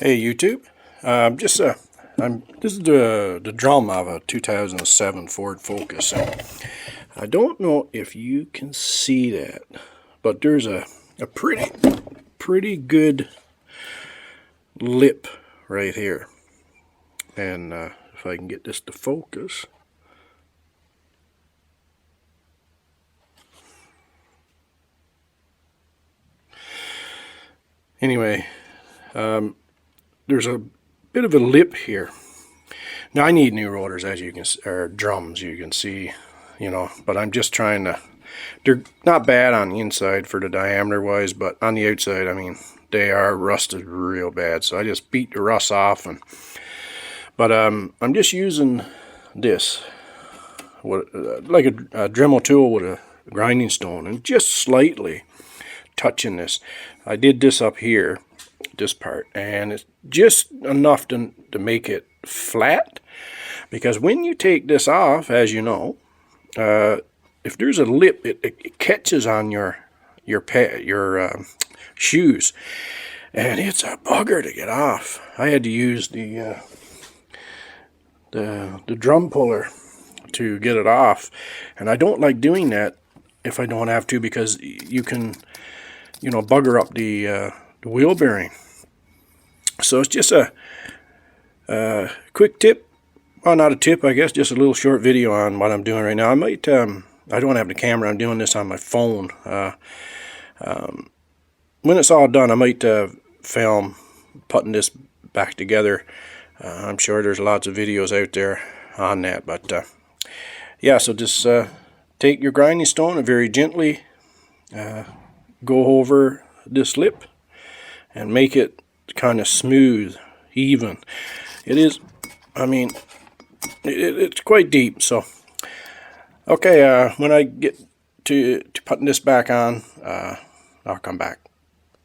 Hey YouTube, this is the drum of a 2007 Ford Focus. I don't know if you can see that, but there's a pretty good lip right here, and if I can get this to focus. Anyway, there's a bit of a lip here. Now I need new rotors, as you can, or drums, you can see, but I'm just trying to, they're not bad on the inside for the diameter wise, but on the outside, I mean, they are rusted real bad. So I just beat the rust off, but I'm just using this, like a Dremel tool with a grinding stone, and just slightly touching this. I did this up here, this part, and it's just enough to make it flat, because when you take this off, as you know, if there's a lip, it catches on your shoes, and it's a bugger to get off. I had to use the drum puller to get it off, and I don't like doing that if I don't have to, because you can bugger up the wheel bearing. So it's just a quick tip, well, not a tip, I guess, just a little short video on what I'm doing right now. I might, I don't have the camera, I'm doing this on my phone. When it's all done, I might film putting this back together. I'm sure there's lots of videos out there on that, but yeah, so just take your grinding stone and very gently go over this lip and make it kind of smooth, even. It is, I mean, it's quite deep. So okay, when I get to putting this back on, I'll come back.